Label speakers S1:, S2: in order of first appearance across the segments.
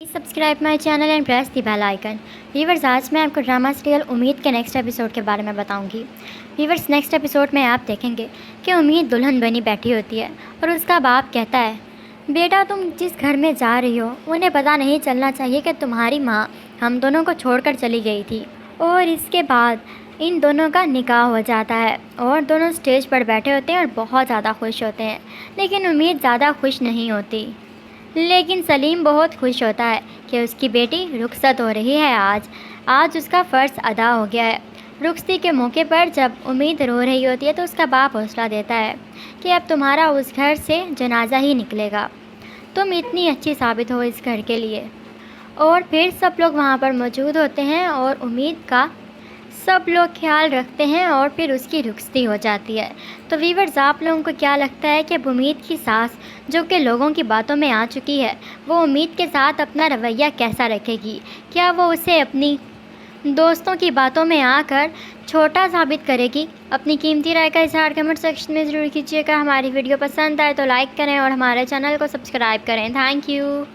S1: Please subscribe my channel and press the bell icon. Viewers, आज मैं आपको drama serial उम्मीद के नेक्स्ट एपिसोड के बारे में बताऊंगी। व्यूवर्स, नेक्स्ट एपिसोड में आप देखेंगे कि उम्मीद दुल्हन बनी बैठी होती है और उसका बाप कहता है, बेटा तुम जिस घर में जा रही हो उन्हें पता नहीं चलना चाहिए कि तुम्हारी माँ हम दोनों को छोड़कर चली गई थी। और इसके बाद इन दोनों का निकाह हो जाता है और दोनों स्टेज पर बैठे होते हैं और बहुत ज़्यादा खुश होते हैं। लेकिन उम्मीद ज़्यादा खुश नहीं होती। लेकिन सलीम बहुत खुश होता है कि उसकी बेटी रुखसत हो रही है। आज उसका फ़र्ज़ अदा हो गया है। रुखसती के मौके पर जब उम्मीद रो रही होती है तो उसका बाप हौसला देता है कि अब तुम्हारा उस घर से जनाजा ही निकलेगा। तुम इतनी अच्छी साबित हो इस घर के लिए। और फिर सब लोग वहाँ पर मौजूद होते हैं और उम्मीद का सब लोग ख्याल रखते हैं और फिर उसकी रुखसती हो जाती है। तो व्यूअर्स, आप लोगों को क्या लगता है कि अब उम्मीद की सास जो कि लोगों की बातों में आ चुकी है, वो उम्मीद के साथ अपना रवैया कैसा रखेगी? क्या वो उसे अपनी दोस्तों की बातों में आकर छोटा साबित करेगी? अपनी कीमती राय का इज़हार कमेंट सेक्शन में ज़रूर कीजिएगा। हमारी वीडियो पसंद आए तो लाइक करें और हमारे चैनल को सब्सक्राइब करें। Thank you.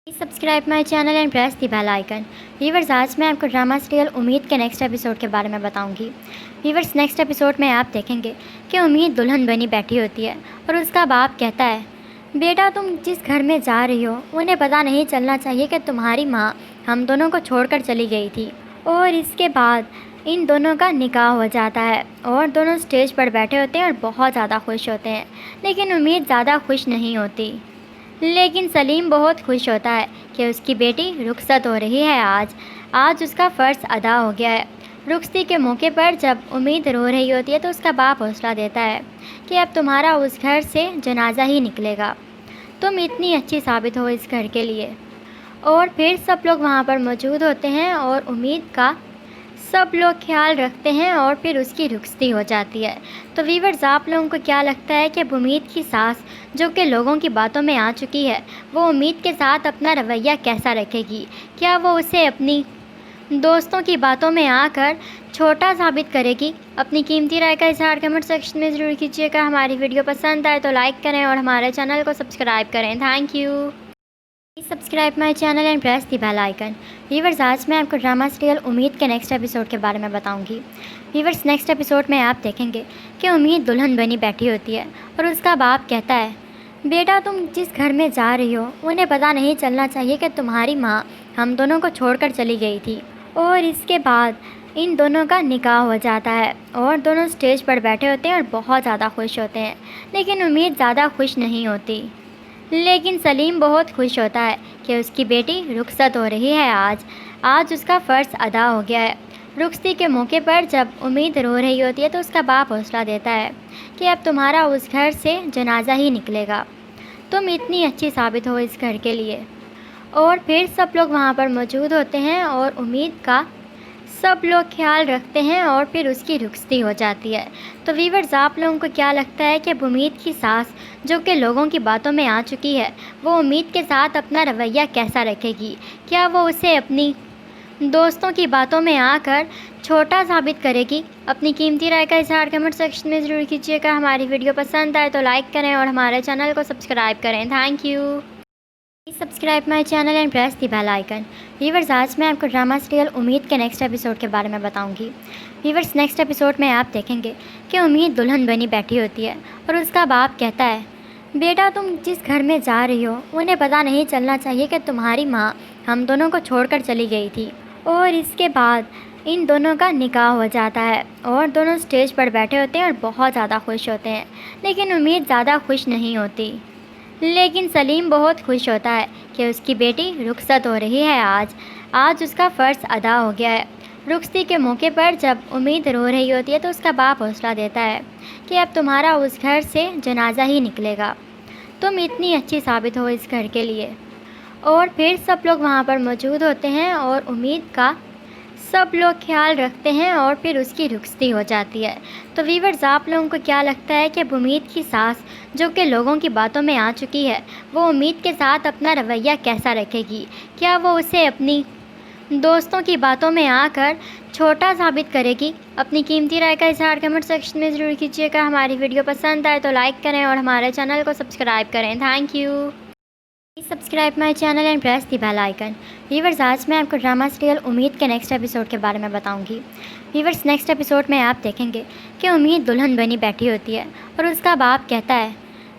S1: Please subscribe my channel and press the bell icon. Viewers, आज मैं आपको ड्रामा सीरियल उम्मीद के नेक्स्ट एपिसोड के बारे में बताऊंगी। व्यूवर्स, नेक्स्ट एपिसोड में आप देखेंगे कि उम्मीद दुल्हन बनी बैठी होती है और उसका बाप कहता है, बेटा तुम जिस घर में जा रही हो उन्हें पता नहीं चलना चाहिए कि तुम्हारी माँ हम दोनों को छोड़कर चली गई थी। और इसके बाद इन दोनों का निकाह हो जाता है और दोनों स्टेज पर बैठे होते हैं और बहुत ज़्यादा खुश होते हैं। लेकिन उम्मीद ज़्यादा खुश नहीं होती। लेकिन सलीम बहुत खुश होता है कि उसकी बेटी रुखसत हो रही है। आज उसका फ़र्ज़ अदा हो गया है। रुखसती के मौके पर जब उम्मीद रो रही होती है तो उसका बाप हौसला देता है कि अब तुम्हारा उस घर से जनाजा ही निकलेगा। तुम इतनी अच्छी साबित हो इस घर के लिए। और फिर सब लोग वहाँ पर मौजूद होते हैं और उम्मीद का सब लोग ख्याल रखते हैं और फिर उसकी रुखसती हो जाती है। तो व्यूअर्स, आप लोगों को क्या लगता है कि अब उम्मीद की सास जो कि लोगों की बातों में आ चुकी है, वो उम्मीद के साथ अपना रवैया कैसा रखेगी? क्या वो उसे अपनी दोस्तों की बातों में आकर छोटा साबित करेगी? अपनी कीमती राय का इज़हार कमेंट सेक्शन में ज़रूर कीजिएगा। हमारी वीडियो पसंद आए तो लाइक करें और हमारे चैनल को सब्सक्राइब करें। Thank you. Please subscribe my channel and press the bell icon. Viewers, आज मैं आपको ड्रामा सीरियल उम्मीद के नेक्स्ट एपिसोड के बारे में बताऊंगी। व्यूवर्स, नेक्स्ट एपिसोड में आप देखेंगे कि उम्मीद दुल्हन बनी बैठी होती है और उसका बाप कहता है, बेटा तुम जिस घर में जा रही हो उन्हें पता नहीं चलना चाहिए कि तुम्हारी माँ हम दोनों को छोड़कर चली गई थी। और इसके बाद इन दोनों का निकाह हो जाता है और दोनों स्टेज पर बैठे होते हैं और बहुत ज़्यादा खुश होते हैं। लेकिन उम्मीद ज़्यादा खुश नहीं होती। लेकिन सलीम बहुत खुश होता है कि उसकी बेटी रुखसत हो रही है। आज उसका फ़र्ज़ अदा हो गया है। रुखसती के मौके पर जब उम्मीद रो रही होती है तो उसका बाप हौसला देता है कि अब तुम्हारा उस घर से जनाजा ही निकलेगा। तुम इतनी अच्छी साबित हो इस घर के लिए। और फिर सब लोग वहाँ पर मौजूद होते हैं और उम्मीद का सब लोग ख्याल रखते हैं और फिर उसकी रुखसती हो जाती है। तो व्यूअर्स, आप लोगों को क्या लगता है कि अब उम्मीद की सास जो कि लोगों की बातों में आ चुकी है, वो उम्मीद के साथ अपना रवैया कैसा रखेगी? क्या वो उसे अपनी दोस्तों की बातों में आकर छोटा साबित करेगी? अपनी कीमती राय का इज़हार कमेंट सेक्शन में ज़रूर कीजिएगा। हमारी वीडियो पसंद आए तो लाइक करें और हमारे चैनल को सब्सक्राइब करें। Thank you. Please subscribe my channel and press the bell icon. Viewers, आज मैं आपको ड्रामा सीरियल उम्मीद के नेक्स्ट एपिसोड के बारे में बताऊंगी। व्यूवर्स, नेक्स्ट एपिसोड में आप देखेंगे कि उम्मीद दुल्हन बनी बैठी होती है और उसका बाप कहता है, बेटा तुम जिस घर में जा रही हो उन्हें पता नहीं चलना चाहिए कि तुम्हारी माँ हम दोनों को छोड़कर चली गई थी। और इसके बाद इन दोनों का निकाह हो जाता है और दोनों स्टेज पर बैठे होते हैं और बहुत ज़्यादा खुश होते हैं। लेकिन उम्मीद ज़्यादा खुश नहीं होती। लेकिन सलीम बहुत खुश होता है कि उसकी बेटी रुखसत हो रही है। आज उसका फ़र्ज़ अदा हो गया है। रुखसती के मौके पर जब उम्मीद रो रही होती है तो उसका बाप हौसला देता है कि अब तुम्हारा उस घर से जनाजा ही निकलेगा। तुम इतनी अच्छी साबित हो इस घर के लिए। और फिर सब लोग वहाँ पर मौजूद होते हैं और उम्मीद का सब लोग ख्याल रखते हैं और फिर उसकी रुखसती हो जाती है। तो व्यूअर्स, आप लोगों को क्या लगता है कि अब उम्मीद की सास जो कि लोगों की बातों में आ चुकी है, वो उम्मीद के साथ अपना रवैया कैसा रखेगी? क्या वो उसे अपनी दोस्तों की बातों में आकर छोटा साबित करेगी? अपनी कीमती राय का इज़हार कमेंट सेक्शन में ज़रूर कीजिएगा। हमारी वीडियो पसंद आए तो लाइक करें और हमारे चैनल को सब्सक्राइब करें। Thank you. Please subscribe my channel and press the bell icon. Viewers, आज मैं आपको ड्रामा सीरियल उम्मीद के नेक्स्ट एपिसोड के बारे में बताऊंगी। व्यूवर्स, नेक्स्ट एपिसोड में आप देखेंगे कि उम्मीद दुल्हन बनी बैठी होती है और उसका बाप कहता है,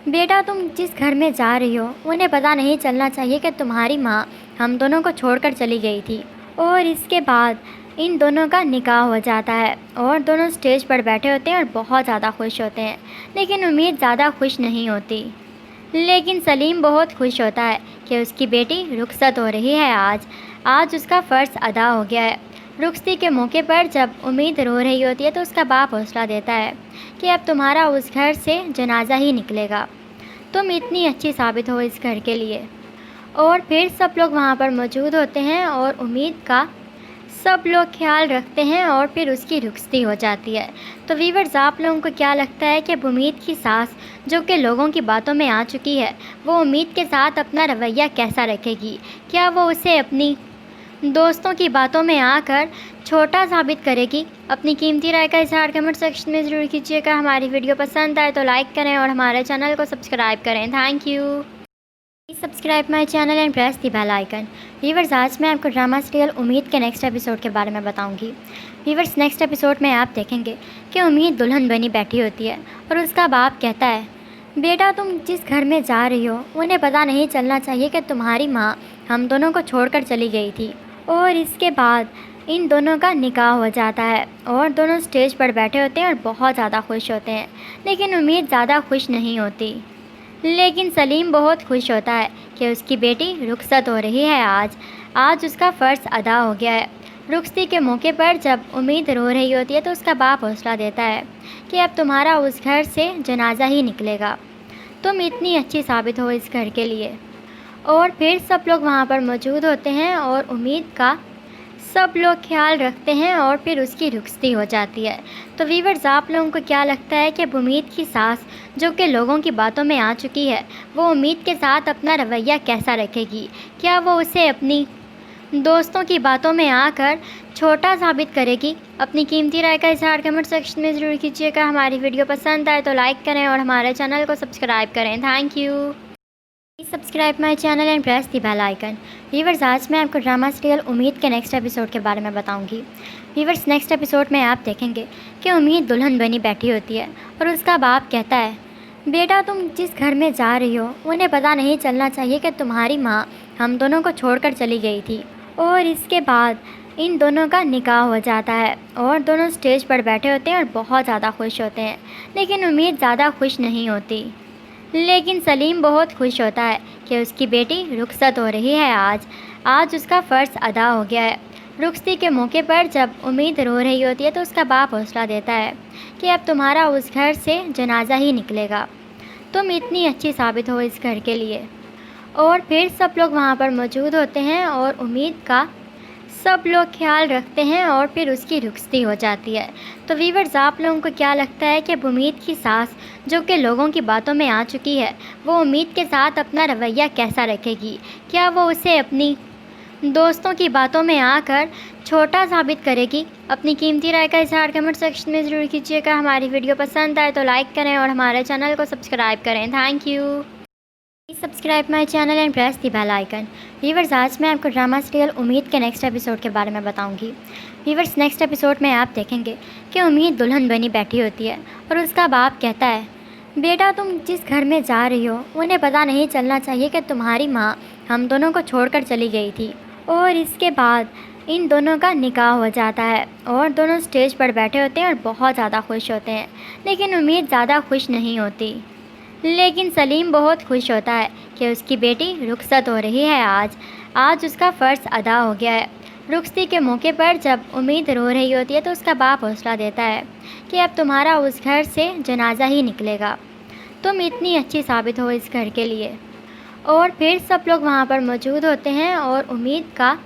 S1: बेटा तुम जिस घर में जा रही हो उन्हें पता नहीं चलना चाहिए कि तुम्हारी माँ हम दोनों को छोड़कर चली गई थी। और इसके बाद इन दोनों का निकाह हो जाता है और दोनों स्टेज पर बैठे होते हैं और बहुत ज़्यादा खुश होते हैं। लेकिन उम्मीद ज़्यादा खुश नहीं होती। लेकिन सलीम बहुत खुश होता है कि उसकी बेटी रुखसत हो रही है। आज उसका फ़र्ज़ अदा हो गया है। रुखसती के मौके पर जब उम्मीद रो रही होती है तो उसका बाप हौसला देता है कि अब तुम्हारा उस घर से जनाजा ही निकलेगा। तुम इतनी अच्छी साबित हो इस घर के लिए। और फिर सब लोग वहाँ पर मौजूद होते हैं और उम्मीद का सब लोग ख्याल रखते हैं और फिर उसकी रुखसती हो जाती है। तो व्यूअर्स, आप लोगों को क्या लगता है कि अब उम्मीद की सास जो कि लोगों की बातों में आ चुकी है, वो उम्मीद के साथ अपना रवैया कैसा रखेगी? क्या वो उसे अपनी दोस्तों की बातों में आकर छोटा साबित करेगी? अपनी कीमती राय का इज़हार कमेंट सेक्शन में ज़रूर कीजिएगा। हमारी वीडियो पसंद आए तो लाइक करें और हमारे चैनल को सब्सक्राइब करें। Thank you. Please subscribe my channel and press the bell icon. Viewers, आज मैं आपको ड्रामा सीरियल उम्मीद के नेक्स्ट एपिसोड के बारे में बताऊंगी। व्यूवर्स, नेक्स्ट एपिसोड में आप देखेंगे कि उम्मीद दुल्हन बनी बैठी होती है और उसका बाप कहता है, बेटा तुम जिस घर में जा रही हो उन्हें पता नहीं चलना चाहिए कि तुम्हारी माँ हम दोनों को छोड़कर चली गई थी। और इसके बाद इन दोनों का निकाह हो जाता है और दोनों स्टेज पर बैठे होते हैं और बहुत ज़्यादा खुश होते हैं। लेकिन उम्मीद ज़्यादा खुश नहीं होती। लेकिन सलीम बहुत खुश होता है कि उसकी बेटी रुखसत हो रही है। आज उसका फ़र्ज़ अदा हो गया है। रुखसती के मौके पर जब उम्मीद रो रही होती है तो उसका बाप हौसला देता है कि अब तुम्हारा उस घर से जनाजा ही निकलेगा। तुम इतनी अच्छी साबित हो इस घर के लिए। और फिर सब लोग वहाँ पर मौजूद होते हैं और उम्मीद का सब लोग ख्याल रखते हैं और फिर उसकी रुखसती हो जाती है। तो व्यूअर्स, आप लोगों को क्या लगता है कि अब उम्मीद की सास जो कि लोगों की बातों में आ चुकी है, वो उम्मीद के साथ अपना रवैया कैसा रखेगी? क्या वो उसे अपनी दोस्तों की बातों में आकर छोटा साबित करेगी? अपनी कीमती राय का इज़हार कमेंट सेक्शन में ज़रूर कीजिएगा। हमारी वीडियो पसंद आए तो लाइक करें और हमारे चैनल को सब्सक्राइब करें। Thank you. Please subscribe my channel and press the bell icon. Viewers, आज मैं आपको ड्रामा सीरियल उम्मीद के नेक्स्ट एपिसोड के बारे में बताऊंगी। व्यूवर्स, नेक्स्ट एपिसोड में आप देखेंगे कि उम्मीद दुल्हन बनी बैठी होती है और उसका बाप कहता है, बेटा तुम जिस घर में जा रही हो उन्हें पता नहीं चलना चाहिए कि तुम्हारी माँ हम दोनों को छोड़कर चली गई थी। और इसके बाद इन दोनों का निकाह हो जाता है और दोनों स्टेज पर बैठे होते हैं और बहुत ज़्यादा खुश होते हैं। लेकिन उम्मीद ज़्यादा खुश नहीं होती। लेकिन सलीम बहुत खुश होता है कि उसकी बेटी रुखसत हो रही है। आज उसका फ़र्ज़ अदा हो गया है। रुखसती के मौके पर जब उम्मीद रो रही होती है तो उसका बाप हौसला देता है कि अब तुम्हारा उस घर से जनाजा ही निकलेगा। तुम इतनी अच्छी साबित हो इस घर के लिए। और फिर सब लोग वहाँ पर मौजूद होते हैं और उम्मीद का सब लोग ख्याल रखते हैं और फिर उसकी रुखसती हो जाती है। तो व्यूअर्स, आप लोगों को क्या लगता है कि अब उम्मीद की सास जो कि लोगों की बातों में आ चुकी है, वो उम्मीद के साथ अपना रवैया कैसा रखेगी? क्या वो उसे अपनी दोस्तों की बातों में आकर छोटा साबित करेगी? अपनी कीमती राय का इज़हार कमेंट सेक्शन में ज़रूर कीजिएगा। हमारी वीडियो पसंद आए तो लाइक करें और हमारे चैनल को सब्सक्राइब करें। Thank you. Please subscribe my channel and press the bell icon. Viewers, आज मैं आपको ड्रामा सीरियल उम्मीद के नेक्स्ट एपिसोड के बारे में बताऊंगी। व्यूवर्स, नेक्स्ट एपिसोड में आप देखेंगे कि उम्मीद दुल्हन बनी बैठी होती है और उसका बाप कहता है, बेटा तुम जिस घर में जा रही हो उन्हें पता नहीं चलना चाहिए कि तुम्हारी माँ हम दोनों को छोड़कर चली गई थी। और इसके बाद इन दोनों का निकाह हो जाता है और दोनों स्टेज पर बैठे होते हैं और बहुत ज़्यादा खुश होते हैं। लेकिन उम्मीद ज़्यादा खुश नहीं होती। लेकिन सलीम बहुत खुश होता है कि उसकी बेटी रुखसत हो रही है। आज उसका फ़र्ज़ अदा हो गया है। रुखसती के मौके पर जब उम्मीद रो रही होती है तो उसका बाप हौसला देता है कि अब तुम्हारा उस घर से जनाजा ही निकलेगा। तुम इतनी अच्छी साबित हो इस घर के लिए। और फिर सब लोग वहाँ पर मौजूद होते हैं और उम्मीद का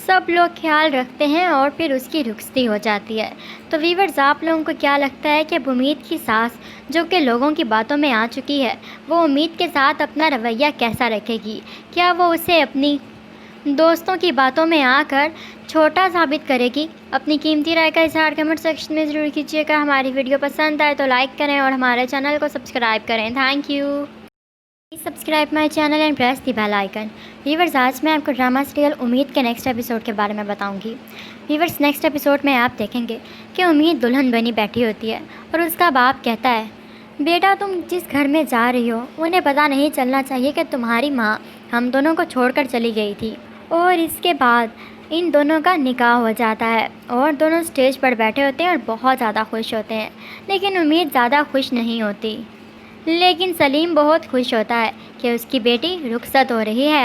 S1: सब लोग ख्याल रखते हैं और फिर उसकी रुखसती हो जाती है। तो व्यूअर्स, आप लोगों को क्या लगता है कि अब उम्मीद की सास जो कि लोगों की बातों में आ चुकी है, वो उम्मीद के साथ अपना रवैया कैसा रखेगी? क्या वो उसे अपनी दोस्तों की बातों में आकर छोटा साबित करेगी? अपनी कीमती राय का इज़हार कमेंट सेक्शन में ज़रूर कीजिएगा। हमारी वीडियो पसंद आए तो लाइक करें और हमारे चैनल को सब्सक्राइब करें। Thank you. Please subscribe my channel and press the bell icon. Viewers, आज मैं आपको ड्रामा सीरियल उम्मीद के नेक्स्ट एपिसोड के बारे में बताऊंगी। व्यूवर्स, नेक्स्ट एपिसोड में आप देखेंगे कि उम्मीद दुल्हन बनी बैठी होती है और उसका बाप कहता है, बेटा तुम जिस घर में जा रही हो उन्हें पता नहीं चलना चाहिए कि तुम्हारी माँ हम दोनों को छोड़कर चली गई थी। और इसके बाद इन दोनों का निकाह हो जाता है और दोनों स्टेज पर बैठे होते हैं और बहुत ज़्यादा खुश होते हैं। लेकिन उम्मीद ज़्यादा खुश नहीं होती। लेकिन सलीम बहुत खुश होता है कि उसकी बेटी रुखसत हो रही है।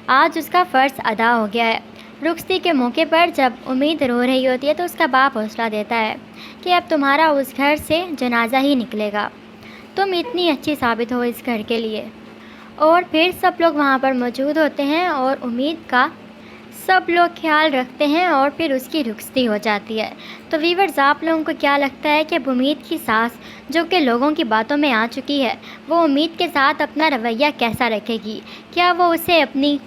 S1: आज उसका फ़र्ज़ अदा हो गया है। रुखसती के मौके पर जब उम्मीद रो रही होती है तो उसका बाप हौसला देता है कि अब तुम्हारा उस घर से जनाजा ही निकलेगा। तुम इतनी अच्छी साबित हो इस घर के लिए। और फिर सब लोग वहाँ पर मौजूद होते हैं और उम्मीद का सब लोग ख्याल रखते हैं और फिर उसकी रुखसती हो जाती है। तो व्यूअर्स, आप लोगों को क्या लगता है कि अब उम्मीद की सास जो कि लोगों की बातों में आ चुकी है, वो उम्मीद के साथ अपना रवैया कैसा रखेगी? क्या वो उसे अपनी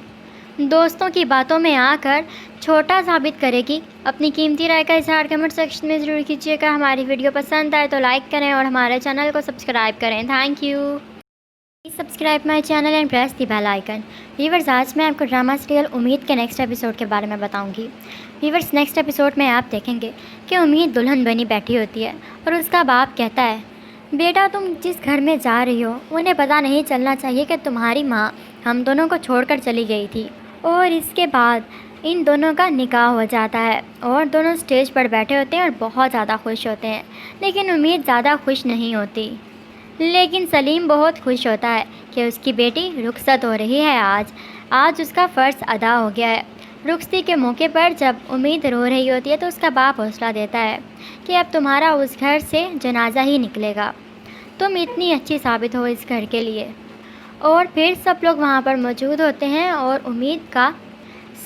S1: दोस्तों की बातों में आकर छोटा साबित करेगी? अपनी कीमती राय का इज़हार कमेंट सेक्शन में ज़रूर कीजिएगा। हमारी वीडियो पसंद आए तो लाइक करें और हमारे चैनल को सब्सक्राइब करें। Thank you. Please subscribe my channel and press the bell icon. Viewers, आज मैं आपको ड्रामा सीरियल उम्मीद के नेक्स्ट एपिसोड के बारे में बताऊंगी। व्यूवर्स, नेक्स्ट एपिसोड में आप देखेंगे कि उम्मीद दुल्हन बनी बैठी होती है और उसका बाप कहता है, बेटा तुम जिस घर में जा रही हो उन्हें पता नहीं चलना चाहिए कि तुम्हारी माँ हम दोनों को छोड़कर चली गई थी। और इसके बाद इन दोनों का निकाह हो जाता है और दोनों स्टेज पर बैठे होते हैं और बहुत ज़्यादा खुश होते हैं। लेकिन उम्मीद ज़्यादा खुश नहीं होती। लेकिन सलीम बहुत खुश होता है कि उसकी बेटी रुखसत हो रही है। आज उसका फ़र्ज़ अदा हो गया है। रुखसती के मौके पर जब उम्मीद रो रही होती है तो उसका बाप हौसला देता है कि अब तुम्हारा उस घर से जनाजा ही निकलेगा। तुम इतनी अच्छी साबित हो इस घर के लिए। और फिर सब लोग वहाँ पर मौजूद होते हैं और उम्मीद का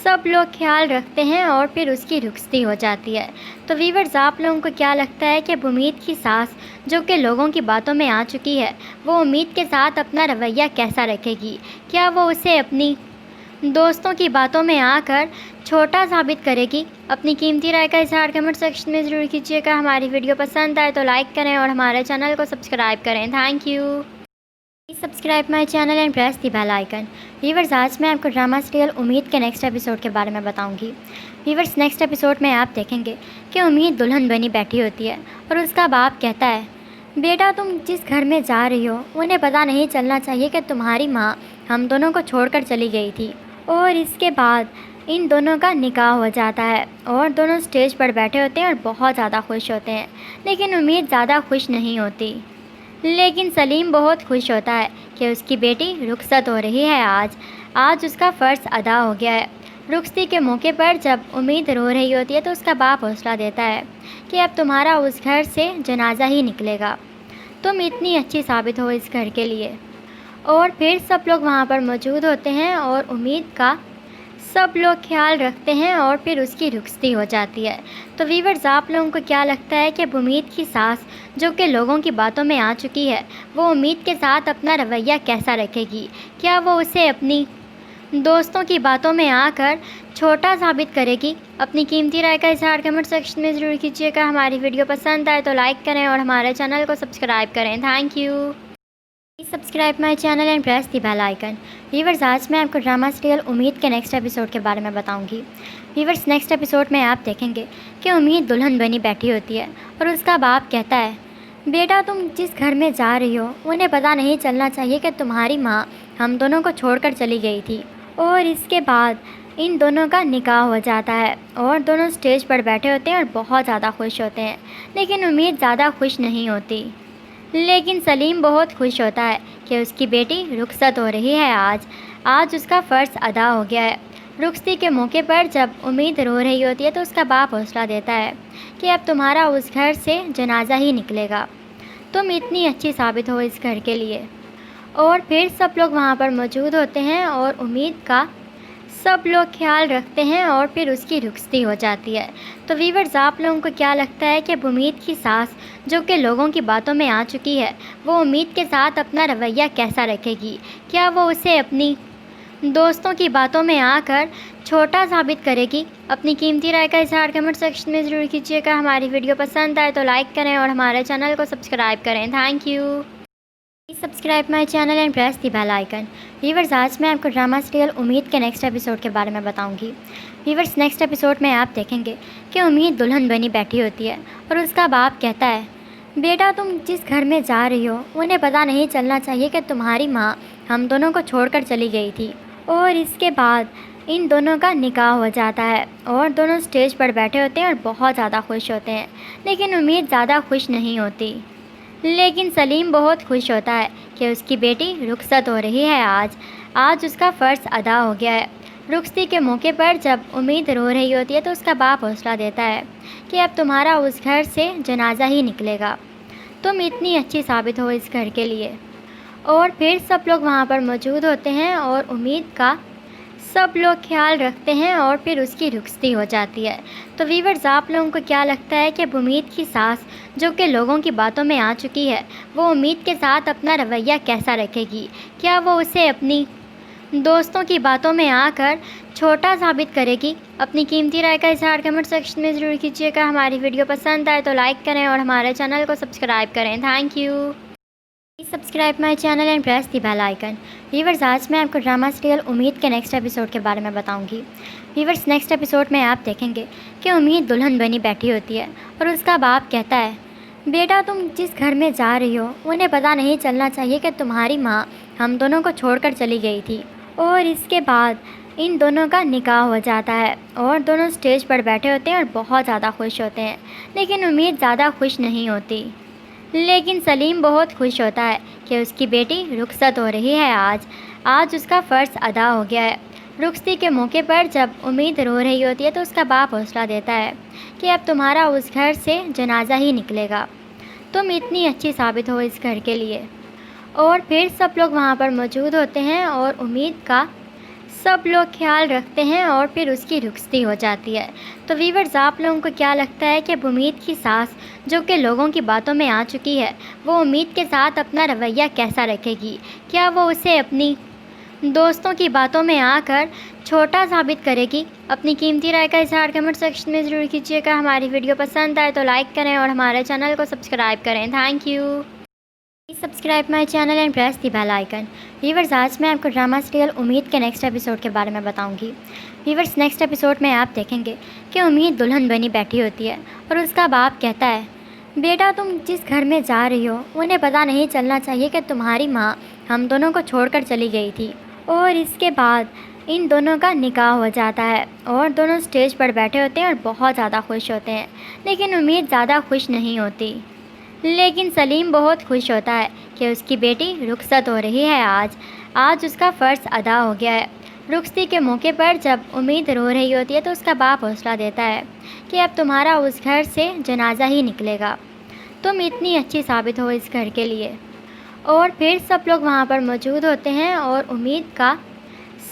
S1: सब लोग ख्याल रखते हैं और फिर उसकी रुखसती हो जाती है। तो व्यूअर्स, आप लोगों को क्या लगता है कि अब उम्मीद की सास जो कि लोगों की बातों में आ चुकी है, वो उम्मीद के साथ अपना रवैया कैसा रखेगी? क्या वो उसे अपनी दोस्तों की बातों में आकर छोटा साबित करेगी? अपनी कीमती राय का इज़हार कमेंट सेक्शन में ज़रूर कीजिएगा। हमारी वीडियो पसंद आए तो लाइक करें और हमारे चैनल को सब्सक्राइब करें। Thank you. Please subscribe my channel and press the bell icon. Viewers, आज मैं आपको ड्रामा सीरियल उम्मीद के नेक्स्ट एपिसोड के बारे में बताऊंगी। व्यूवर्स, नेक्स्ट एपिसोड में आप देखेंगे कि उम्मीद दुल्हन बनी बैठी होती है और उसका बाप कहता है, बेटा तुम जिस घर में जा रही हो उन्हें पता नहीं चलना चाहिए कि तुम्हारी माँ हम दोनों को छोड़कर चली गई थी। और इसके बाद इन दोनों का निकाह हो जाता है और दोनों स्टेज पर बैठे होते हैं और बहुत ज़्यादा खुश होते हैं। लेकिन उम्मीद ज़्यादा खुश नहीं होती। लेकिन सलीम बहुत खुश होता है कि उसकी बेटी रुखसत हो रही है। आज उसका फ़र्ज़ अदा हो गया है। रुखसती के मौके पर जब उम्मीद रो रही होती है तो उसका बाप हौसला देता है कि अब तुम्हारा उस घर से जनाजा ही निकलेगा। तुम इतनी अच्छी साबित हो इस घर के लिए। और फिर सब लोग वहाँ पर मौजूद होते हैं और उम्मीद का सब लोग ख्याल रखते हैं और फिर उसकी रुखसती हो जाती है। तो व्यूअर्स, आप लोगों को क्या लगता है कि अब उम्मीद की सास जो कि लोगों की बातों में आ चुकी है, वो उम्मीद के साथ अपना रवैया कैसा रखेगी? क्या वो उसे अपनी दोस्तों की बातों में आकर छोटा साबित करेगी? अपनी कीमती राय का इज़हार कमेंट सेक्शन में ज़रूर कीजिएगा। हमारी वीडियो पसंद आए तो लाइक करें और हमारे चैनल को सब्सक्राइब करें। Thank you. Please subscribe my channel and press the bell icon. Viewers, आज मैं आपको ड्रामा सीरियल उम्मीद के नेक्स्ट एपिसोड के बारे में बताऊंगी। व्यूवर्स, नेक्स्ट एपिसोड में आप देखेंगे कि उम्मीद दुल्हन बनी बैठी होती है और उसका बाप कहता है, बेटा तुम जिस घर में जा रही हो उन्हें पता नहीं चलना चाहिए कि तुम्हारी माँ हम दोनों को छोड़कर चली गई थी। और इसके बाद इन दोनों का निकाह हो जाता है और दोनों स्टेज पर बैठे होते हैं और बहुत ज़्यादा खुश होते हैं। लेकिन उम्मीद ज़्यादा खुश नहीं होती। लेकिन सलीम बहुत खुश होता है कि उसकी बेटी रुखसत हो रही है। आज उसका फ़र्ज़ अदा हो गया है। रुखसती के मौके पर जब उम्मीद रो रही होती है तो उसका बाप हौसला देता है कि अब तुम्हारा उस घर से जनाजा ही निकलेगा। तुम इतनी अच्छी साबित हो इस घर के लिए। और फिर सब लोग वहाँ पर मौजूद होते हैं और उम्मीद का सब लोग ख्याल रखते हैं और फिर उसकी रुखसती हो जाती है। तो व्यूअर्स, आप लोगों को क्या लगता है कि अब उम्मीद की सास जो कि लोगों की बातों में आ चुकी है, वो उम्मीद के साथ अपना रवैया कैसा रखेगी? क्या वो उसे अपनी दोस्तों की बातों में आकर छोटा साबित करेगी? अपनी कीमती राय का इज़हार कमेंट सेक्शन में ज़रूर कीजिएगा। हमारी वीडियो पसंद आए तो लाइक करें और हमारे चैनल को सब्सक्राइब करें। Thank you. Please subscribe my channel and press the bell icon. Viewers, आज मैं आपको ड्रामा सीरियल उम्मीद के नेक्स्ट एपिसोड के बारे में बताऊंगी। व्यूवर्स, नेक्स्ट एपिसोड में आप देखेंगे कि उम्मीद दुल्हन बनी बैठी होती है और उसका बाप कहता है, बेटा तुम जिस घर में जा रही हो उन्हें पता नहीं चलना चाहिए कि तुम्हारी माँ हम दोनों को छोड़कर चली गई थी। और इसके बाद इन दोनों का निकाह हो जाता है और दोनों स्टेज पर बैठे होते हैं और बहुत ज़्यादा खुश होते हैं। लेकिन उम्मीद ज़्यादा खुश नहीं होती। लेकिन सलीम बहुत खुश होता है कि उसकी बेटी रुखसत हो रही है। आज उसका फ़र्ज़ अदा हो गया है। रुखसती के मौके पर जब उम्मीद रो रही होती है तो उसका बाप हौसला देता है कि अब तुम्हारा उस घर से जनाजा ही निकलेगा। तुम इतनी अच्छी साबित हो इस घर के लिए। और फिर सब लोग वहाँ पर मौजूद होते हैं और उम्मीद का सब लोग ख्याल रखते हैं और फिर उसकी रुखसती हो जाती है। तो व्यूअर्स, आप लोगों को क्या लगता है कि अब उम्मीद की सास जो कि लोगों की बातों में आ चुकी है, वो उम्मीद के साथ अपना रवैया कैसा रखेगी? क्या वो उसे अपनी दोस्तों की बातों में आकर छोटा साबित करेगी? अपनी कीमती राय का इज़हार कमेंट सेक्शन में ज़रूर कीजिएगा। हमारी वीडियो पसंद आए तो लाइक करें और हमारे चैनल को सब्सक्राइब करें। Thank you. Please subscribe my channel and press the bell icon. Viewers, आज मैं आपको ड्रामा सीरियल उम्मीद के नेक्स्ट एपिसोड के बारे में बताऊंगी। व्यूवर्स, नेक्स्ट एपिसोड में आप देखेंगे कि उम्मीद दुल्हन बनी बैठी होती है और उसका बाप कहता है, बेटा तुम जिस घर में जा रही हो उन्हें पता नहीं चलना चाहिए कि तुम्हारी माँ हम दोनों को छोड़कर चली गई थी। और इसके बाद इन दोनों का निकाह हो जाता है और दोनों स्टेज पर बैठे होते हैं और बहुत ज़्यादा खुश होते हैं। लेकिन उम्मीद ज़्यादा खुश नहीं होती। लेकिन सलीम बहुत खुश होता है कि उसकी बेटी रुखसत हो रही है। आज उसका फ़र्ज़ अदा हो गया है। रुखसती के मौके पर जब उम्मीद रो रही होती है तो उसका बाप हौसला देता है कि अब तुम्हारा उस घर से जनाजा ही निकलेगा। तुम इतनी अच्छी साबित हो इस घर के लिए। और फिर सब लोग वहाँ पर मौजूद होते हैं और उम्मीद का सब लोग ख्याल रखते हैं और फिर उसकी रुखसती हो जाती है। तो व्यूअर्स, आप लोगों को क्या लगता है कि अब उम्मीद की सास जो कि लोगों की बातों में आ चुकी है, वो उम्मीद के साथ अपना रवैया कैसा रखेगी? क्या वो उसे अपनी दोस्तों की बातों में आकर छोटा साबित करेगी? अपनी कीमती राय का इज़हार कमेंट सेक्शन में ज़रूर कीजिएगा। हमारी वीडियो पसंद आए तो लाइक करें और हमारे चैनल को सब्सक्राइब करें। Thank you. Please subscribe my channel and press the bell icon. Viewers, आज मैं आपको ड्रामा सीरियल उम्मीद के नेक्स्ट एपिसोड के बारे में बताऊंगी। व्यूवर्स, नेक्स्ट एपिसोड में आप देखेंगे कि उम्मीद दुल्हन बनी बैठी होती है और उसका बाप कहता है, बेटा तुम जिस घर में जा रही हो उन्हें पता नहीं चलना चाहिए कि तुम्हारी माँ हम दोनों को छोड़कर चली गई थी। और इसके बाद इन दोनों का निकाह हो जाता है और दोनों स्टेज पर बैठे होते हैं और बहुत ज़्यादा खुश होते हैं। लेकिन उम्मीद ज़्यादा खुश नहीं होती। लेकिन सलीम बहुत खुश होता है कि उसकी बेटी रुखसत हो रही है। आज उसका फ़र्ज़ अदा हो गया है। रुखसती के मौके पर जब उम्मीद रो रही होती है तो उसका बाप हौसला देता है कि अब तुम्हारा उस घर से जनाजा ही निकलेगा। तुम इतनी अच्छी साबित हो इस घर के लिए। और फिर सब लोग वहाँ पर मौजूद होते हैं और उम्मीद का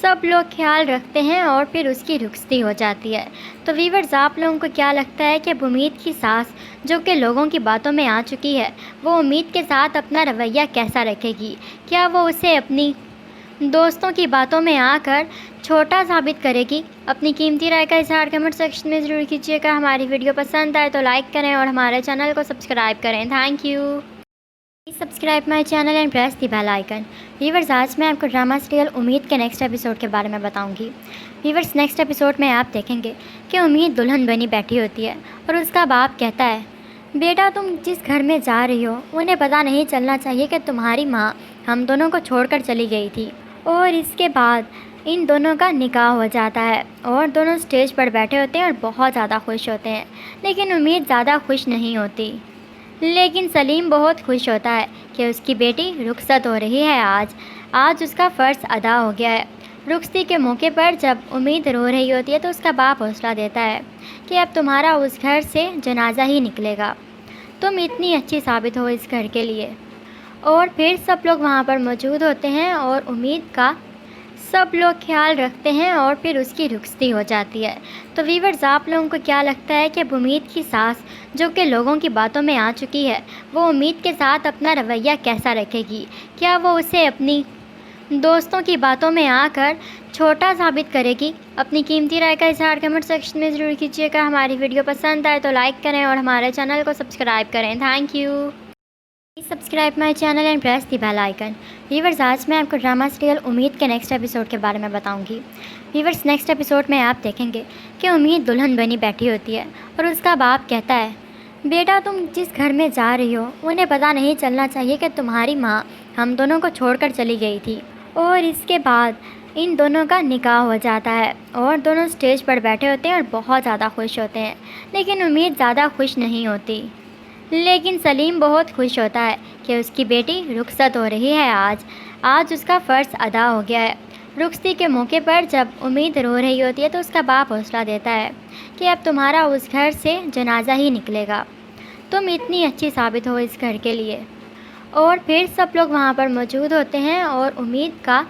S1: सब लोग ख्याल रखते हैं और फिर उसकी रुखसती हो जाती है। तो व्यूअर्स, आप लोगों को क्या लगता है कि अब उम्मीद की सास जो कि लोगों की बातों में आ चुकी है, वो उम्मीद के साथ अपना रवैया कैसा रखेगी? क्या वो उसे अपनी दोस्तों की बातों में आकर छोटा साबित करेगी? अपनी कीमती राय का इज़हार कमेंट सेक्शन में ज़रूर कीजिएगा। हमारी वीडियो पसंद आए तो लाइक करें और हमारे चैनल को सब्सक्राइब करें। Thank you. Please subscribe my channel and press the bell icon. Viewers, आज मैं आपको ड्रामा सीरियल उम्मीद के नेक्स्ट एपिसोड के बारे में बताऊंगी। व्यूवर्स, नेक्स्ट एपिसोड में आप देखेंगे कि उम्मीद दुल्हन बनी बैठी होती है और उसका बाप कहता है, बेटा तुम जिस घर में जा रही हो उन्हें पता नहीं चलना चाहिए कि तुम्हारी माँ हम दोनों को छोड़कर चली गई थी। और इसके बाद इन दोनों का निकाह हो जाता है और दोनों स्टेज पर बैठे होते हैं और बहुत ज़्यादा खुश होते हैं। लेकिन उम्मीद ज़्यादा खुश नहीं होती। लेकिन सलीम बहुत खुश होता है कि उसकी बेटी रुखसत हो रही है। आज उसका फ़र्ज़ अदा हो गया है। रुखसती के मौके पर जब उम्मीद रो रही होती है तो उसका बाप हौसला देता है कि अब तुम्हारा उस घर से जनाजा ही निकलेगा। तुम इतनी अच्छी साबित हो इस घर के लिए। और फिर सब लोग वहाँ पर मौजूद होते हैं और उम्मीद का सब लोग ख्याल रखते हैं और फिर उसकी रुखसती हो जाती है। तो व्यूअर्स, आप लोगों को क्या लगता है कि अब उम्मीद की सास जो कि लोगों की बातों में आ चुकी है, वो उम्मीद के साथ अपना रवैया कैसा रखेगी? क्या वो उसे अपनी दोस्तों की बातों में आकर छोटा साबित करेगी? अपनी कीमती राय का इज़हार कमेंट सेक्शन में ज़रूर कीजिएगा। हमारी वीडियो पसंद आए तो लाइक करें और हमारे चैनल को सब्सक्राइब करें। Thank you. Please subscribe my channel and press the bell icon. Viewers, आज मैं आपको ड्रामा सीरियल उम्मीद के नेक्स्ट एपिसोड के बारे में बताऊंगी। व्यूवर्स, नेक्स्ट एपिसोड में आप देखेंगे कि उम्मीद दुल्हन बनी बैठी होती है और उसका बाप कहता है, बेटा तुम जिस घर में जा रही हो उन्हें पता नहीं चलना चाहिए कि तुम्हारी माँ हम दोनों को छोड़कर चली गई थी। और इसके बाद इन दोनों का निकाह हो जाता है और दोनों स्टेज पर बैठे होते हैं और बहुत ज़्यादा खुश होते हैं। लेकिन उम्मीद ज़्यादा खुश नहीं होती। लेकिन सलीम बहुत खुश होता है कि उसकी बेटी रुखसत हो रही है। आज उसका फ़र्ज़ अदा हो गया है। रुखसती के मौके पर जब उम्मीद रो रही होती है तो उसका बाप हौसला देता है कि अब तुम्हारा उस घर से जनाजा ही निकलेगा। तुम इतनी अच्छी साबित हो इस घर के लिए। और फिर सब लोग वहाँ पर मौजूद होते हैं और उम्मीद का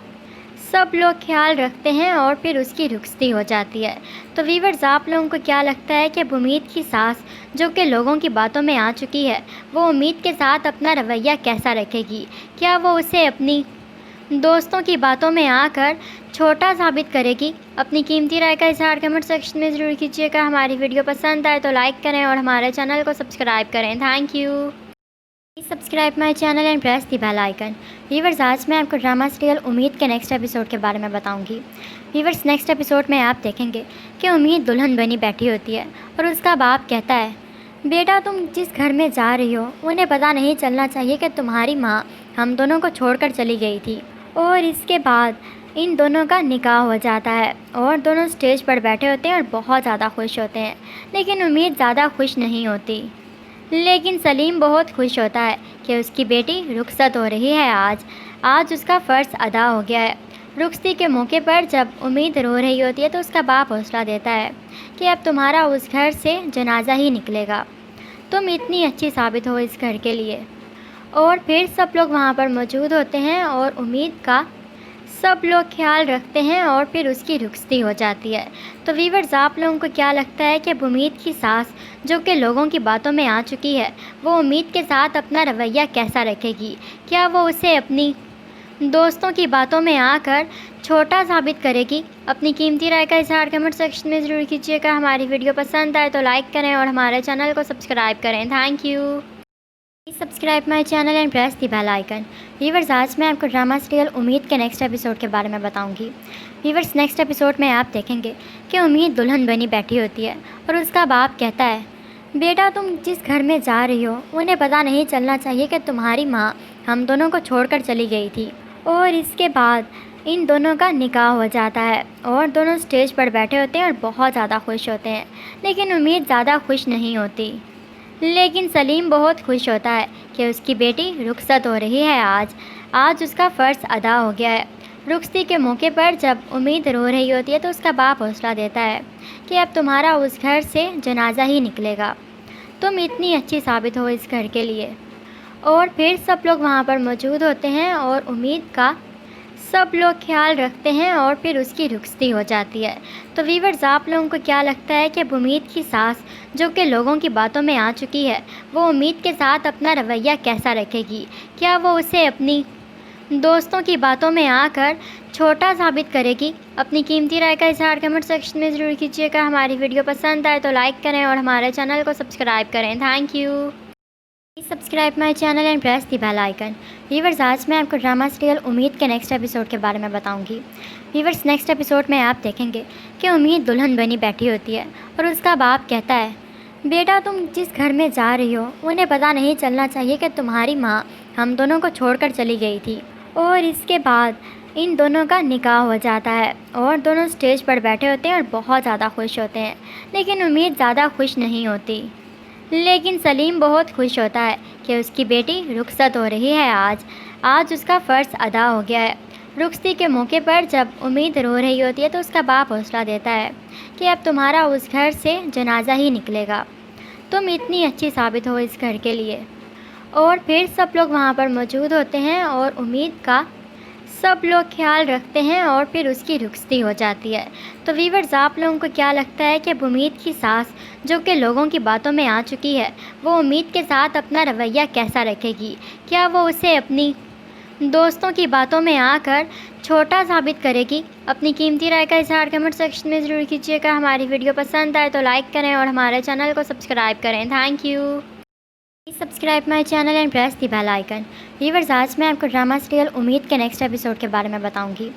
S1: सब लोग ख्याल रखते हैं और फिर उसकी रुखसती हो जाती है। तो व्यूअर्स, आप लोगों को क्या लगता है कि अब उम्मीद की सास जो कि लोगों की बातों में आ चुकी है, वो उम्मीद के साथ अपना रवैया कैसा रखेगी? क्या वो उसे अपनी दोस्तों की बातों में आकर छोटा साबित करेगी? अपनी कीमती राय का इज़हार कमेंट सेक्शन में ज़रूर कीजिएगा। हमारी वीडियो पसंद आए तो लाइक करें और हमारे चैनल को सब्सक्राइब करें। Thank you. Please subscribe my channel and press the bell icon. Viewers, आज मैं आपको ड्रामा सीरियल उम्मीद के नेक्स्ट एपिसोड के बारे में बताऊंगी। व्यूवर्स, नेक्स्ट एपिसोड में आप देखेंगे कि उम्मीद दुल्हन बनी बैठी होती है और उसका बाप कहता है, बेटा तुम जिस घर में जा रही हो उन्हें पता नहीं चलना चाहिए कि तुम्हारी माँ हम दोनों को छोड़कर चली गई थी। और इसके बाद इन दोनों का निकाह हो जाता है और दोनों स्टेज पर बैठे होते हैं और बहुत ज़्यादा खुश होते हैं। लेकिन उम्मीद ज़्यादा खुश नहीं होती। लेकिन सलीम बहुत खुश होता है कि उसकी बेटी रुखसत हो रही है। आज उसका फ़र्ज़ अदा हो गया है। रुखसती के मौके पर जब उम्मीद रो रही होती है तो उसका बाप हौसला देता है कि अब तुम्हारा उस घर से जनाजा ही निकलेगा। तुम इतनी अच्छी साबित हो इस घर के लिए। और फिर सब लोग वहाँ पर मौजूद होते हैं और उम्मीद का सब लोग ख्याल रखते हैं और फिर उसकी रुखसती हो जाती है। तो व्यूअर्स, आप लोगों को क्या लगता है कि अब उम्मीद की सास जो कि लोगों की बातों में आ चुकी है, वो उम्मीद के साथ अपना रवैया कैसा रखेगी? क्या वो उसे अपनी दोस्तों की बातों में आकर छोटा साबित करेगी? अपनी कीमती राय का इज़हार कमेंट सेक्शन में ज़रूर कीजिएगा। हमारी वीडियो पसंद आए तो लाइक करें और हमारे चैनल को सब्सक्राइब करें। Thank you. Please subscribe my channel and press the bell icon. Viewers, आज मैं आपको ड्रामा सीरियल उम्मीद के नेक्स्ट एपिसोड के बारे में बताऊंगी। व्यूवर्स, नेक्स्ट एपिसोड में आप देखेंगे कि उम्मीद दुल्हन बनी बैठी होती है और उसका बाप कहता है, बेटा तुम जिस घर में जा रही हो उन्हें पता नहीं चलना चाहिए कि तुम्हारी माँ हम दोनों को छोड़कर चली गई थी। और इसके बाद इन दोनों का निकाह हो जाता है और दोनों स्टेज पर बैठे होते हैं और बहुत ज़्यादा खुश होते हैं। लेकिन उम्मीद ज़्यादा खुश नहीं होती। लेकिन सलीम बहुत खुश होता है कि उसकी बेटी रुखसत हो रही है। आज उसका फ़र्ज़ अदा हो गया है। रुखसती के मौके पर जब उम्मीद रो रही होती है तो उसका बाप हौसला देता है कि अब तुम्हारा उस घर से जनाजा ही निकलेगा। तुम इतनी अच्छी साबित हो इस घर के लिए। और फिर सब लोग वहाँ पर मौजूद होते हैं और उम्मीद का सब लोग ख्याल रखते हैं और फिर उसकी रुखसती हो जाती है। तो व्यूअर्स, आप लोगों को क्या लगता है कि अब उम्मीद की सास जो कि लोगों की बातों में आ चुकी है, वो उम्मीद के साथ अपना रवैया कैसा रखेगी? क्या वो उसे अपनी दोस्तों की बातों में आकर छोटा साबित करेगी? अपनी कीमती राय का इज़हार कमेंट सेक्शन में ज़रूर कीजिएगा। हमारी वीडियो पसंद आए तो लाइक करें और हमारे चैनल को सब्सक्राइब करें। Thank you. Please subscribe my channel and press the bell icon. Viewers, आज मैं आपको ड्रामा सीरियल उम्मीद के नेक्स्ट एपिसोड के बारे में बताऊंगी। व्यूवर्स, नेक्स्ट एपिसोड में आप देखेंगे कि उम्मीद दुल्हन बनी बैठी होती है और उसका बाप कहता है, बेटा तुम जिस घर में जा रही हो उन्हें पता नहीं चलना चाहिए कि तुम्हारी माँ हम दोनों को छोड़कर चली गई थी। और इसके बाद इन दोनों का निकाह हो जाता है और दोनों स्टेज पर बैठे होते हैं और बहुत ज़्यादा खुश होते हैं। लेकिन उम्मीद ज़्यादा खुश नहीं होती। लेकिन सलीम बहुत खुश होता है कि उसकी बेटी रुखसत हो रही है। आज उसका फ़र्ज़ अदा हो गया है। रुखसती के मौके पर जब उम्मीद रो रही होती है तो उसका बाप हौसला देता है कि अब तुम्हारा उस घर से जनाजा ही निकलेगा। तुम इतनी अच्छी साबित हो इस घर के लिए। और फिर सब लोग वहाँ पर मौजूद होते हैं और उम्मीद का सब लोग ख्याल रखते हैं और फिर उसकी रुखसती हो जाती है। तो व्यूअर्स, आप लोगों को क्या लगता है कि अब उम्मीद की सास जो कि लोगों की बातों में आ चुकी है, वो उम्मीद के साथ अपना रवैया कैसा रखेगी? क्या वो उसे अपनी दोस्तों की बातों में आकर छोटा साबित करेगी? अपनी कीमती राय का इज़हार कमेंट सेक्शन में ज़रूर कीजिएगा। हमारी वीडियो पसंद आए तो लाइक करें और हमारे चैनल को सब्सक्राइब करें। Thank you. Please subscribe my channel and press the bell icon. Viewers, आज मैं आपको ड्रामा सीरियल उम्मीद के नेक्स्ट एपिसोड के बारे में बताऊंगी।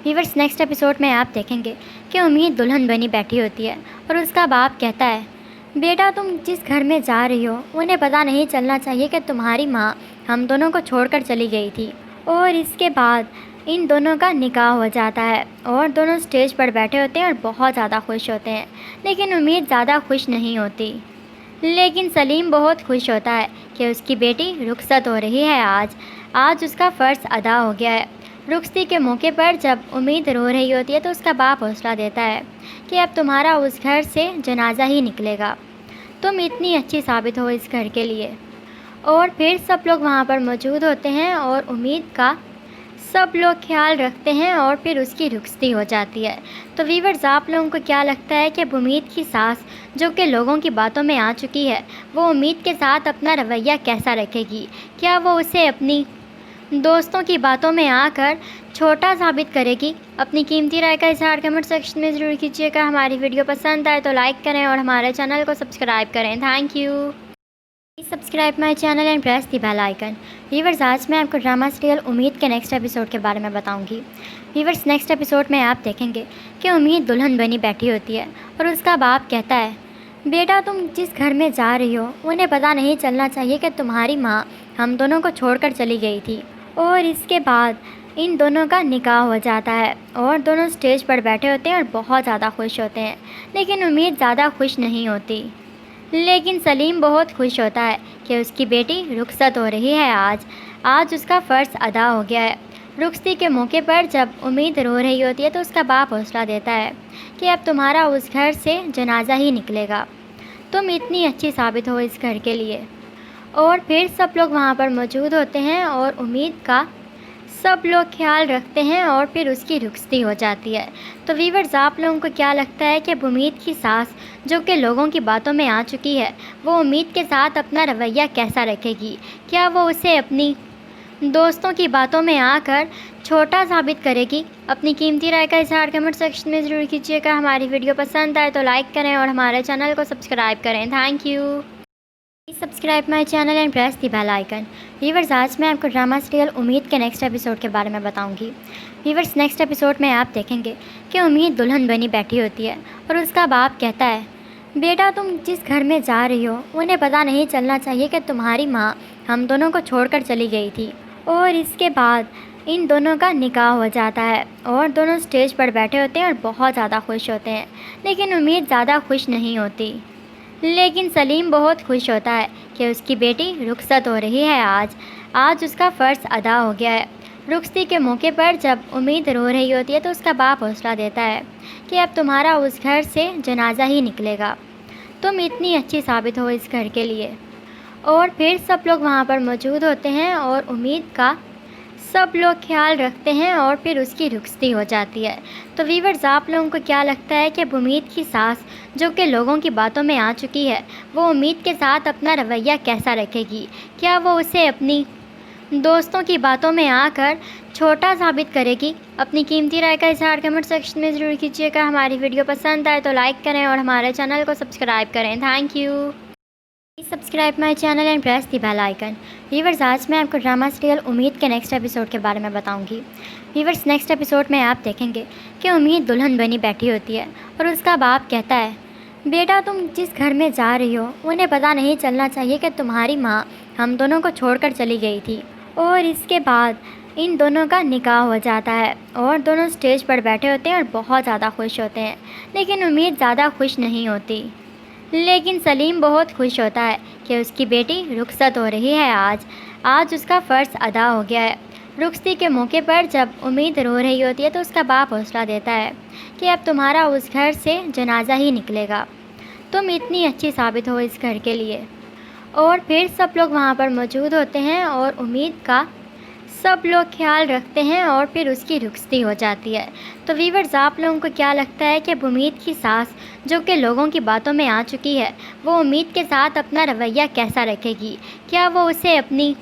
S1: व्यूवर्स, नेक्स्ट एपिसोड में आप देखेंगे कि उम्मीद दुल्हन बनी बैठी होती है और उसका बाप कहता है, बेटा तुम जिस घर में जा रही हो उन्हें पता नहीं चलना चाहिए कि तुम्हारी माँ हम दोनों को छोड़कर चली गई थी। और इसके बाद इन दोनों का निकाह हो जाता है और दोनों स्टेज पर बैठे होते हैं और बहुत ज़्यादा खुश होते हैं। लेकिन उम्मीद ज़्यादा खुश नहीं होती। लेकिन सलीम बहुत खुश होता है कि उसकी बेटी रुखसत हो रही है। आज उसका फ़र्ज़ अदा हो गया है। रुखसती के मौके पर जब उम्मीद रो रही होती है तो उसका बाप हौसला देता है कि अब तुम्हारा उस घर से जनाजा ही निकलेगा। तुम इतनी अच्छी साबित हो इस घर के लिए। और फिर सब लोग वहाँ पर मौजूद होते हैं और उम्मीद का सब लोग ख्याल रखते हैं और फिर उसकी रुखसती हो जाती है। तो व्यूअर्स, आप लोगों को क्या लगता है कि अब उम्मीद की सास जो कि लोगों की बातों में आ चुकी है, वो उम्मीद के साथ अपना रवैया कैसा रखेगी? क्या वो उसे अपनी दोस्तों की बातों में आकर छोटा साबित करेगी? अपनी कीमती राय का इज़हार कमेंट सेक्शन में ज़रूर कीजिएगा। हमारी वीडियो पसंद आए तो लाइक करें और हमारे चैनल को सब्सक्राइब करें। Thank you. Please subscribe my channel and press the bell icon. Viewers, आज मैं आपको ड्रामा सीरियल उम्मीद के नेक्स्ट एपिसोड के बारे में बताऊंगी। व्यूवर्स, नेक्स्ट एपिसोड में आप देखेंगे कि उम्मीद दुल्हन बनी बैठी होती है और उसका बाप कहता है, बेटा तुम जिस घर में जा रही हो उन्हें पता नहीं चलना चाहिए कि तुम्हारी माँ हम दोनों को छोड़कर चली गई थी। और इसके बाद इन दोनों का निकाह हो जाता है और दोनों स्टेज पर बैठे होते हैं और बहुत ज़्यादा खुश होते हैं। लेकिन उम्मीद ज़्यादा खुश नहीं होती। लेकिन सलीम बहुत खुश होता है कि उसकी बेटी रुखसत हो रही है। आज उसका फ़र्ज़ अदा हो गया है। रुखसती के मौके पर जब उम्मीद रो रही होती है तो उसका बाप हौसला देता है कि अब तुम्हारा उस घर से जनाजा ही निकलेगा। तुम इतनी अच्छी साबित हो इस घर के लिए। और फिर सब लोग वहाँ पर मौजूद होते हैं और उम्मीद का सब लोग ख्याल रखते हैं और फिर उसकी रुखसती हो जाती है। तो व्यूअर्स, आप लोगों को क्या लगता है कि अब उम्मीद की सास जो कि लोगों की बातों में आ चुकी है, वो उम्मीद के साथ अपना रवैया कैसा रखेगी? क्या वो उसे अपनी दोस्तों की बातों में आकर छोटा साबित करेगी? अपनी कीमती राय का इज़हार कमेंट सेक्शन में ज़रूर कीजिएगा। हमारी वीडियो पसंद आए तो लाइक करें और हमारे चैनल को सब्सक्राइब करें। Thank you. Please subscribe my channel and press the bell icon. Viewers, आज मैं आपको ड्रामा सीरियल उम्मीद के नेक्स्ट एपिसोड के बारे में बताऊंगी। व्यूवर्स, नेक्स्ट एपिसोड में आप देखेंगे कि उम्मीद दुल्हन बनी बैठी होती है और उसका बाप कहता है, बेटा तुम जिस घर में जा रही हो उन्हें पता नहीं चलना चाहिए कि तुम्हारी माँ हम दोनों को छोड़कर चली गई थी। और इसके बाद इन दोनों का निकाह हो जाता है और दोनों स्टेज पर बैठे होते हैं और बहुत ज़्यादा खुश होते हैं। लेकिन उम्मीद ज़्यादा खुश नहीं होती। लेकिन सलीम बहुत खुश होता है कि उसकी बेटी रुखसत हो रही है। आज उसका फ़र्ज़ अदा हो गया है। रुखसती के मौके पर जब उम्मीद रो रही होती है तो उसका बाप हौसला देता है कि अब तुम्हारा उस घर से जनाजा ही निकलेगा। तुम इतनी अच्छी साबित हो इस घर के लिए। और फिर सब लोग वहाँ पर मौजूद होते हैं और उम्मीद का सब लोग ख्याल रखते हैं और फिर उसकी रुखसती हो जाती है। तो व्यूअर्स, आप लोगों को क्या लगता है कि अब उम्मीद की सास जो कि लोगों की बातों में आ चुकी है, वो उम्मीद के साथ अपना रवैया कैसा रखेगी? क्या वो उसे अपनी दोस्तों की बातों में आकर छोटा साबित करेगी? अपनी कीमती राय का इज़हार कमेंट सेक्शन में ज़रूर कीजिएगा। हमारी वीडियो पसंद आए तो लाइक करें और हमारे चैनल को सब्सक्राइब करें। Thank you. Please subscribe my channel and press the bell icon. Viewers, आज मैं आपको ड्रामा सीरियल उम्मीद के नेक्स्ट एपिसोड के बारे में बताऊंगी। व्यूवर्स, नेक्स्ट एपिसोड में आप देखेंगे कि उम्मीद दुल्हन बनी बैठी होती है और उसका बाप कहता है, बेटा तुम जिस घर में जा रही हो उन्हें पता नहीं चलना चाहिए कि तुम्हारी माँ हम दोनों को छोड़कर चली गई थी। और इसके बाद इन दोनों का निकाह हो जाता है और दोनों स्टेज पर बैठे होते हैं और बहुत ज़्यादा खुश होते हैं। लेकिन उम्मीद ज़्यादा खुश नहीं होती। लेकिन सलीम बहुत खुश होता है कि उसकी बेटी रुखसत हो रही है। आज उसका फ़र्ज़ अदा हो गया है। रुखसती के मौके पर जब उम्मीद रो रही होती है तो उसका बाप हौसला देता है कि अब तुम्हारा उस घर से जनाजा ही निकलेगा। तुम इतनी अच्छी साबित हो इस घर के लिए। और फिर सब लोग वहाँ पर मौजूद होते हैं और उम्मीद का सब लोग ख्याल रखते हैं और फिर उसकी रुखसती हो जाती है। तो व्यूअर्स, आप लोगों को क्या लगता है कि अब उम्मीद की सास जो कि लोगों की बातों में आ चुकी है, वो उम्मीद के साथ अपना रवैया कैसा रखेगी? क्या वो उसे अपनी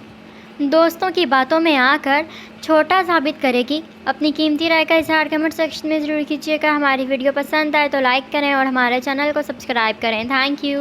S1: दोस्तों की बातों में आकर छोटा साबित करेगी? अपनी कीमती राय का इज़हार कमेंट सेक्शन में ज़रूर कीजिएगा। हमारी वीडियो पसंद आए तो लाइक करें और हमारे चैनल को सब्सक्राइब करें। Thank you.